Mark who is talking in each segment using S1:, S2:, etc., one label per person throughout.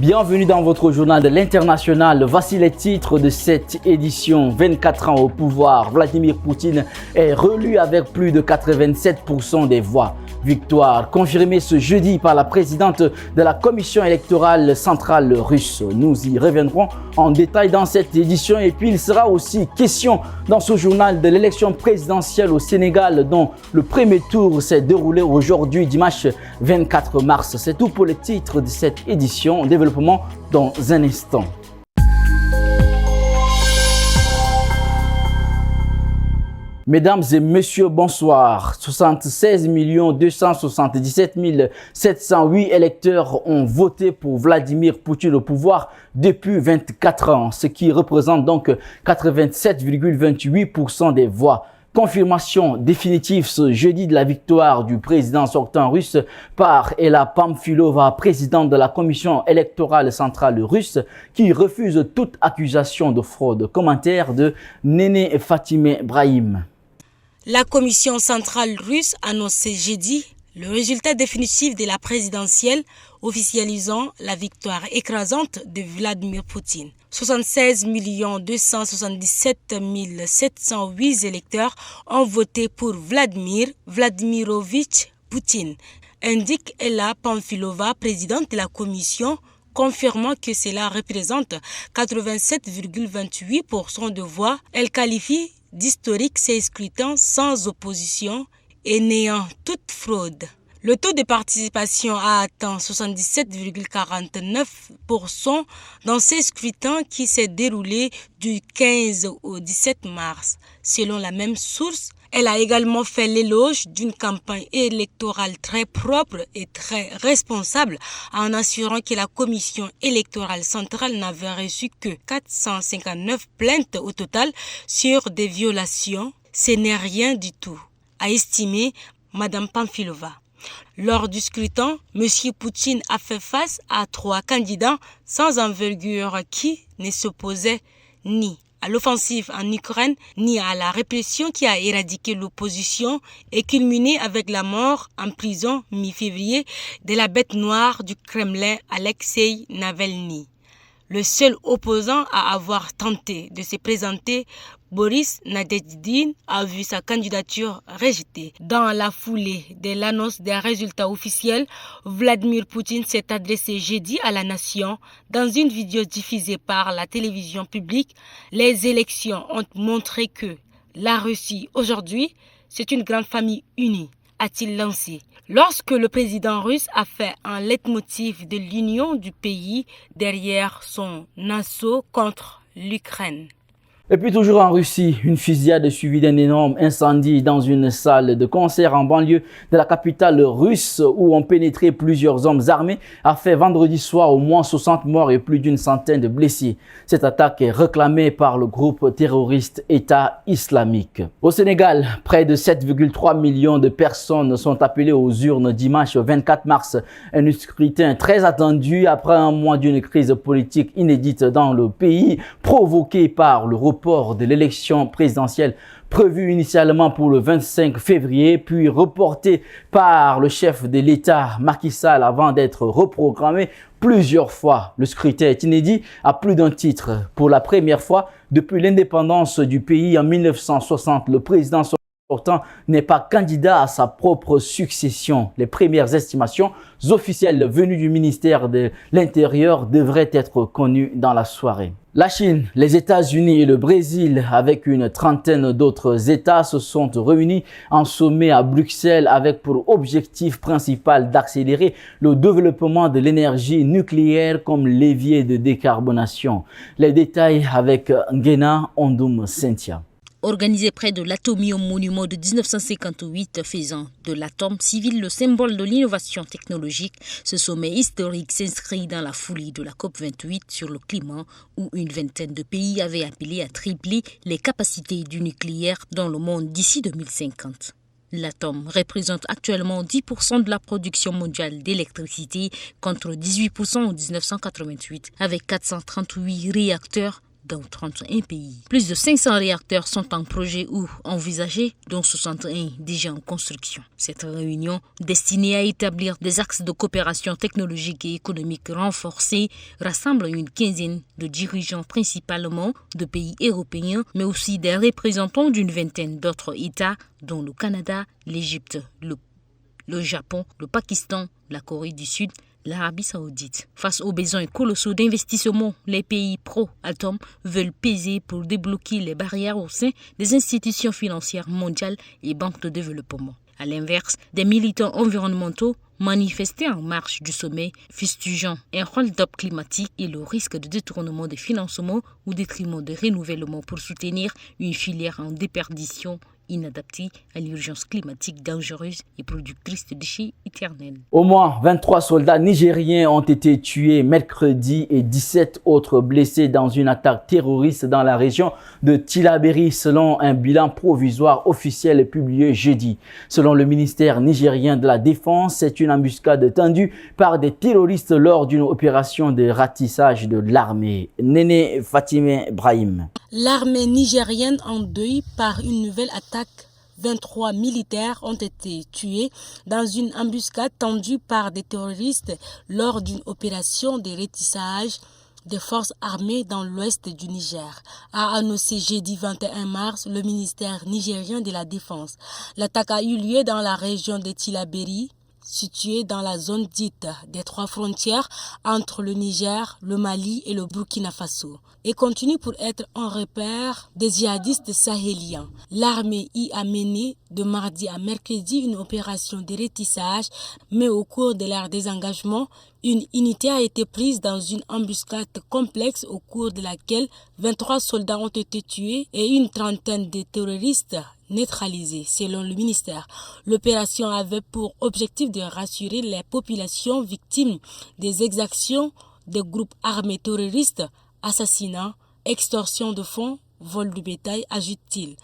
S1: Bienvenue dans votre journal de l'international. Voici les titres de cette édition. 24 ans au pouvoir, Vladimir Poutine est réélu avec plus de 87% des voix. Victoire confirmée ce jeudi par la présidente de la commission électorale centrale russe. Nous y reviendrons en détail dans cette édition et puis il sera aussi question dans ce journal de l'élection présidentielle au Sénégal dont le premier tour s'est déroulé aujourd'hui dimanche 24 mars. C'est tout pour les titres de cette édition. Développement dans un instant. Mesdames et messieurs, bonsoir. 76 277 708 électeurs ont voté pour Vladimir Poutine au pouvoir depuis 24 ans, ce qui représente donc 87,28% des voix. Confirmation définitive ce jeudi de la victoire du président sortant russe par Ella Pamfilova, présidente de la commission électorale centrale russe, qui refuse toute accusation de fraude. Commentaire de Néné Fatime Brahim.
S2: La commission centrale russe annonce jeudi le résultat définitif de la présidentielle officialisant la victoire écrasante de Vladimir Poutine. 76 277 708 électeurs ont voté pour Vladimir Vladimirovitch Poutine, indique Ella Pamfilova, présidente de la commission, confirmant que cela représente 87,28% de voix. Elle qualifie d'historique ces scrutins sans opposition et n'ayant toute fraude. Le taux de participation a atteint 77,49% dans ces scrutins qui s'est déroulé du 15 au 17 mars. Selon la même source, elle a également fait l'éloge d'une campagne électorale très propre et très responsable en assurant que la commission électorale centrale n'avait reçu que 459 plaintes au total sur des violations. Ce n'est rien du tout, a estimé Mme Pamfilova. Lors du scrutin, M. Poutine a fait face à 3 candidats sans envergure qui ne s'opposaient ni à l'offensive en Ukraine, ni à la répression qui a éradiqué l'opposition et culminé avec la mort en prison mi-février de la bête noire du Kremlin, Alexei Navalny. Le seul opposant à avoir tenté de se présenter, Boris Nadezhdin, a vu sa candidature rejetée. Dans la foulée de l'annonce des résultats officiels, Vladimir Poutine s'est adressé jeudi à la nation. Dans une vidéo diffusée par la télévision publique, les élections ont montré que la Russie aujourd'hui, c'est une grande famille unie, a-t-il lancé. Lorsque le président russe a fait un leitmotiv de l'union du pays derrière son assaut contre l'Ukraine.
S1: Et puis toujours en Russie, une fusillade suivie d'un énorme incendie dans une salle de concert en banlieue de la capitale russe où ont pénétré plusieurs hommes armés a fait vendredi soir au moins 60 morts et plus d'une centaine de blessés. Cette attaque est réclamée par le groupe terroriste État islamique. Au Sénégal, près de 7,3 millions de personnes sont appelées aux urnes dimanche 24 mars. Un scrutin très attendu après un mois d'une crise politique inédite dans le pays provoquée par le report de l'élection présidentielle prévue initialement pour le 25 février, puis reportée par le chef de l'État Macky Sall avant d'être reprogrammée plusieurs fois. Le scrutin est inédit à plus d'un titre. Pour la première fois depuis l'indépendance du pays en 1960, le président sortant n'est pas candidat à sa propre succession. Les premières estimations officielles venues du ministère de l'Intérieur devraient être connues dans la soirée. La Chine, les États-Unis et le Brésil, avec une trentaine d'autres États, se sont réunis en sommet à Bruxelles avec pour objectif principal d'accélérer le développement de l'énergie nucléaire comme levier de décarbonation. Les détails avec Nguena Ondoum Cynthia.
S3: Organisé près de l'Atomium Monument de 1958, faisant de l'atome civil le symbole de l'innovation technologique, ce sommet historique s'inscrit dans la foulée de la COP28 sur le climat, où une vingtaine de pays avaient appelé à tripler les capacités du nucléaire dans le monde d'ici 2050. L'atome représente actuellement 10% de la production mondiale d'électricité contre 18% en 1988, avec 438 réacteurs dans 31 pays. Plus de 500 réacteurs sont en projet ou envisagés, dont 61 déjà en construction. Cette réunion, destinée à établir des axes de coopération technologique et économique renforcés, rassemble une quinzaine de dirigeants principalement de pays européens, mais aussi des représentants d'une vingtaine d'autres États, dont le Canada, l'Égypte, le Japon, le Pakistan, la Corée du Sud, l'Arabie Saoudite. Face aux besoins colossaux d'investissement, les pays pro-atomes veulent peser pour débloquer les barrières au sein des institutions financières mondiales et banques de développement. À l'inverse, des militants environnementaux manifestaient en marge du sommet, fustigeant un hold-up climatique et le risque de détournement des financements au détriment de renouvellement pour soutenir une filière en déperdition inadaptée à l'urgence climatique dangereuse et productrice de déchets éternels.
S1: Au moins 23 soldats nigériens ont été tués mercredi et 17 autres blessés dans une attaque terroriste dans la région de Tillabéri, selon un bilan provisoire officiel publié jeudi. Selon le ministère nigérien de la Défense, c'est une embuscade tendue par des terroristes lors d'une opération de ratissage de l'armée. Néné Fatimé Brahim.
S2: L'armée nigérienne en deuil par une nouvelle attaque. 23 militaires ont été tués dans une embuscade tendue par des terroristes lors d'une opération de ratissage des forces armées dans l'ouest du Niger, a annoncé jeudi 21 mars le ministère nigérien de la Défense. L'attaque a eu lieu dans la région de Tillabéri, située dans la zone dite des trois frontières entre le Niger, le Mali et le Burkina Faso, et continue pour être un repère des djihadistes sahéliens. L'armée y a mené de mardi à mercredi une opération de ratissage, mais au cours de leur désengagement, une unité a été prise dans une embuscade complexe au cours de laquelle 23 soldats ont été tués et une trentaine de terroristes neutralisés, selon le ministère. L'opération avait pour objectif de rassurer les populations victimes des exactions des groupes armés terroristes, assassinats, extorsion de fonds, vol de bétail, ajoute-t-il.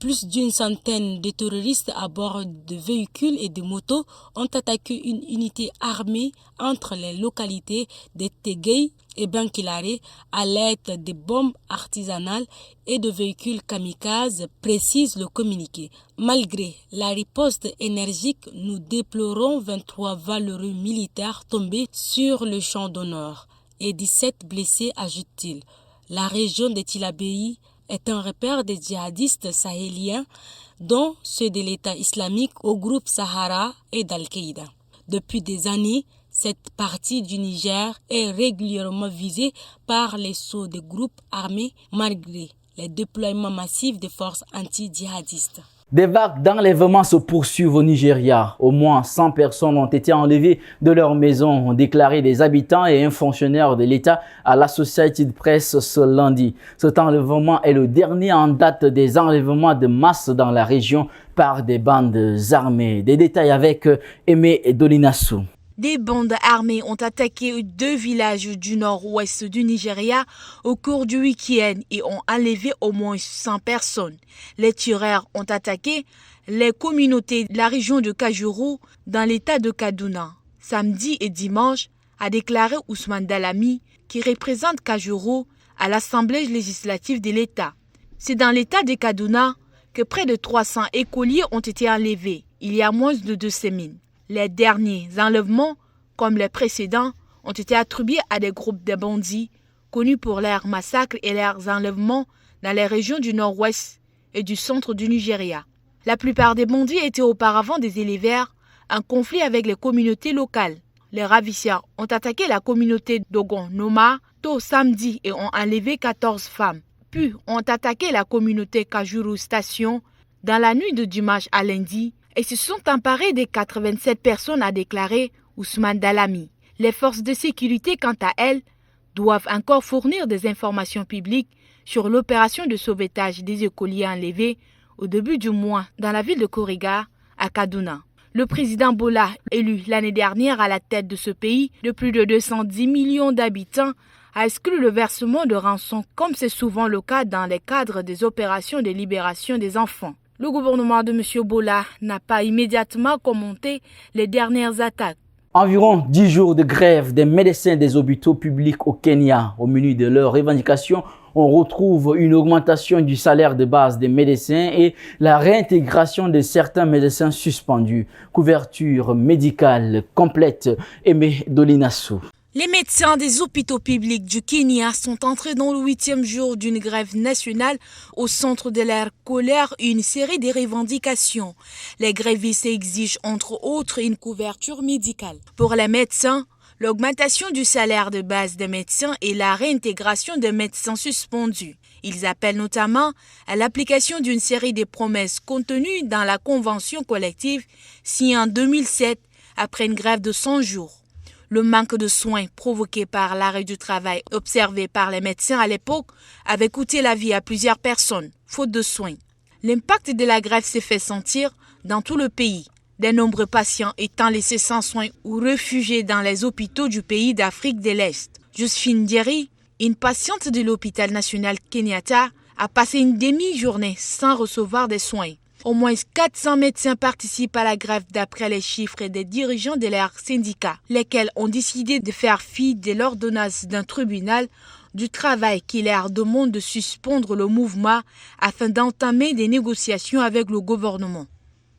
S2: Plus d'une centaine de terroristes à bord de véhicules et de motos ont attaqué une unité armée entre les localités de Teguey et Bankilare à l'aide de bombes artisanales et de véhicules kamikazes, précise le communiqué. Malgré la riposte énergique, nous déplorons 23 valeureux militaires tombés sur le champ d'honneur et 17 blessés, ajoute-t-il. La région de Tillabéri est un repère des djihadistes sahéliens, dont ceux de l'État islamique au groupe Sahara et d'Al-Qaïda. Depuis des années, cette partie du Niger est régulièrement visée par les sauts de groupes armés malgré les déploiements massifs des forces anti-djihadistes.
S1: Des vagues d'enlèvement se poursuivent au Nigeria. Au moins 100 personnes ont été enlevées de leur maison, ont déclaré des habitants et un fonctionnaire de l'État à l'Associated Press ce lundi. Cet enlèvement est le dernier en date des enlèvements de masse dans la région par des bandes armées. Des détails avec Aimé Dolinassou.
S4: Des bandes armées ont attaqué 2 villages du nord-ouest du Nigeria au cours du week-end et ont enlevé au moins 100 personnes. Les tireurs ont attaqué les communautés de la région de Kajuru dans l'état de Kaduna. Samedi et dimanche, a déclaré Ousmane Dalami, qui représente Kajuru à l'Assemblée législative de l'État. C'est dans l'état de Kaduna que près de 300 écoliers ont été enlevés il y a moins de 2 semaines. Les derniers enlèvements, comme les précédents, ont été attribués à des groupes de bandits connus pour leurs massacres et leurs enlèvements dans les régions du nord-ouest et du centre du Nigeria. La plupart des bandits étaient auparavant des éleveurs en conflit avec les communautés locales. Les ravisseurs ont attaqué la communauté d'Ogon Noma tôt samedi et ont enlevé 14 femmes. Puis ont attaqué la communauté Kajuru Station dans la nuit de dimanche à lundi et se sont emparés des 87 personnes, a déclaré Ousmane Dalami. Les forces de sécurité, quant à elles, doivent encore fournir des informations publiques sur l'opération de sauvetage des écoliers enlevés au début du mois dans la ville de Kuriga, à Kaduna. Le président Bola, élu l'année dernière à la tête de ce pays de plus de 210 millions d'habitants, a exclu le versement de rançon, comme c'est souvent le cas dans les cadres des opérations de libération des enfants. Le gouvernement de M. Bola n'a pas immédiatement commenté les dernières attaques.
S1: Environ 10 jours de grève des médecins des hôpitaux publics au Kenya. Au menu de leurs revendications, on retrouve une augmentation du salaire de base des médecins et la réintégration de certains médecins suspendus. Couverture médicale complète. Aimé Dolinassou.
S4: Les médecins des hôpitaux publics du Kenya sont entrés dans le 8e jour d'une grève nationale. Au centre de leur colère, une série de revendications. Les grévistes exigent entre autres une couverture médicale. Pour les médecins, l'augmentation du salaire de base des médecins et la réintégration des médecins suspendus. Ils appellent notamment à l'application d'une série de promesses contenues dans la convention collective signée en 2007 après une grève de 100 jours. Le manque de soins provoqué par l'arrêt du travail observé par les médecins à l'époque avait coûté la vie à plusieurs personnes, faute de soins. L'impact de la grève s'est fait sentir dans tout le pays, de nombreux patients étant laissés sans soins ou réfugiés dans les hôpitaux du pays d'Afrique de l'Est. Josephine Dieri, une patiente de l'hôpital national Kenyatta, a passé une demi-journée sans recevoir des soins. Au moins 400 médecins participent à la grève d'après les chiffres des dirigeants de leurs syndicats, lesquels ont décidé de faire fi de l'ordonnance d'un tribunal du travail qui leur demande de suspendre le mouvement afin d'entamer des négociations avec le gouvernement.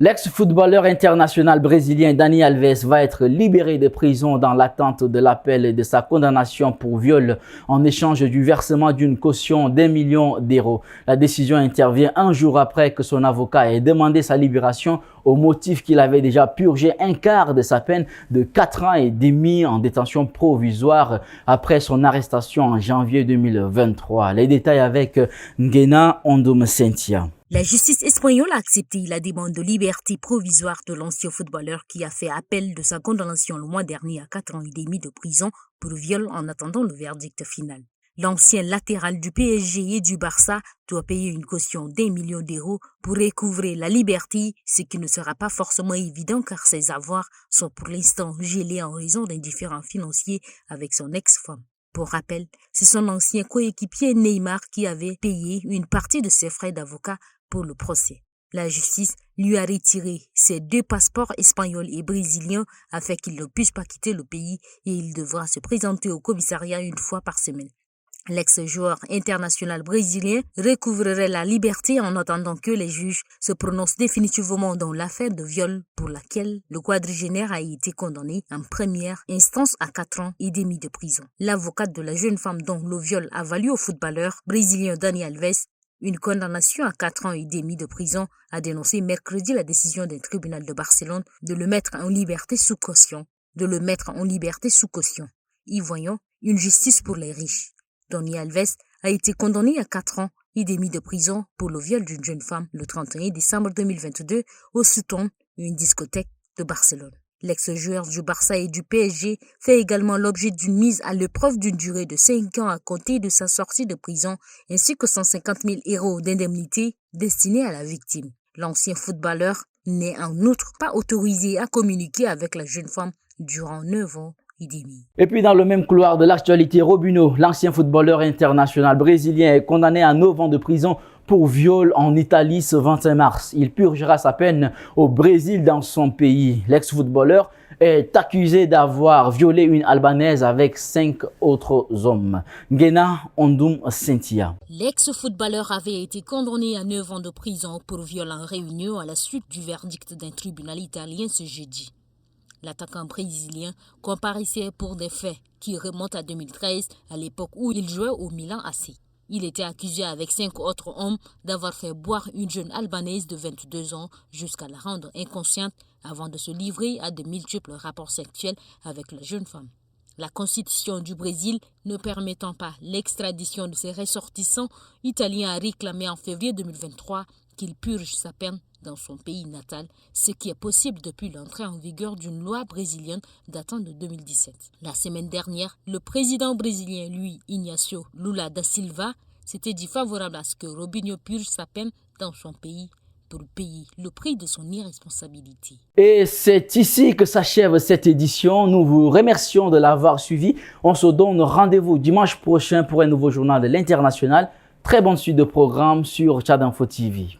S1: L'ex-footballeur international brésilien Dani Alves va être libéré de prison dans l'attente de l'appel de sa condamnation pour viol en échange du versement d'une caution d'1 million d'euros. La décision intervient un jour après que son avocat ait demandé sa libération au motif qu'il avait déjà purgé un quart de sa peine de 4 ans et demi en détention provisoire après son arrestation en janvier 2023. Les détails avec Ngena Ondoum-Sentia.
S3: La justice espagnole a accepté la demande de liberté provisoire de l'ancien footballeur qui a fait appel de sa condamnation le mois dernier à 4 ans et demi de prison pour viol en attendant le verdict final. L'ancien latéral du PSG et du Barça doit payer une caution d'1 million d'euros pour recouvrer la liberté, ce qui ne sera pas forcément évident car ses avoirs sont pour l'instant gelés en raison d'un différend financier avec son ex-femme. Pour rappel, c'est son ancien coéquipier Neymar qui avait payé une partie de ses frais d'avocat pour le procès. La justice lui a retiré ses 2 passeports espagnols et brésiliens afin qu'il ne puisse pas quitter le pays et il devra se présenter au commissariat 1 fois par semaine. L'ex-joueur international brésilien recouvrerait la liberté en attendant que les juges se prononcent définitivement dans l'affaire de viol pour laquelle le quadragénaire a été condamné en première instance à 4 ans et demi de prison. L'avocate de la jeune femme dont le viol a valu au footballeur brésilien Dani Alves une condamnation à 4 ans et demi de prison a dénoncé mercredi la décision d'un tribunal de Barcelone de le mettre en liberté sous caution. Y voyons une justice pour les riches. Dani Alves a été condamné à 4 ans et demi de prison pour le viol d'une jeune femme le 31 décembre 2022 au Sutton, une discothèque de Barcelone. L'ex-joueur du Barça et du PSG fait également l'objet d'une mise à l'épreuve d'une durée de 5 ans à compter de sa sortie de prison ainsi que 150 000 euros d'indemnité destinés à la victime. L'ancien footballeur n'est en outre pas autorisé à communiquer avec la jeune femme durant 9 ans.
S1: Et puis dans le même couloir de l'actualité, Robinho, l'ancien footballeur international brésilien, est condamné à 9 ans de prison pour viol en Italie ce 21 mars. Il purgera sa peine au Brésil dans son pays. L'ex-footballeur est accusé d'avoir violé une Albanaise avec 5 autres hommes. Ngena Ondoum-Sentia.
S3: L'ex-footballeur avait été condamné à 9 ans de prison pour viol en réunion à la suite du verdict d'un tribunal italien ce jeudi. L'attaquant brésilien comparaissait pour des faits qui remontent à 2013, à l'époque où il jouait au Milan AC. Il était accusé avec 5 autres hommes d'avoir fait boire une jeune Albanaise de 22 ans jusqu'à la rendre inconsciente avant de se livrer à de multiples rapports sexuels avec la jeune femme. La constitution du Brésil ne permettant pas l'extradition de ses ressortissants, l'Italien a réclamé en février 2023 qu'il purge sa peine dans son pays natal, ce qui est possible depuis l'entrée en vigueur d'une loi brésilienne datant de 2017. La semaine dernière, le président brésilien Luiz Inácio Lula da Silva s'était dit favorable à ce que Robinho purge sa peine dans son pays pour payer le prix de son irresponsabilité.
S1: Et c'est ici que s'achève cette édition. Nous vous remercions de l'avoir suivi. On se donne rendez-vous dimanche prochain pour un nouveau journal de l'international. Très bonne suite de programmes sur Tchad Info TV.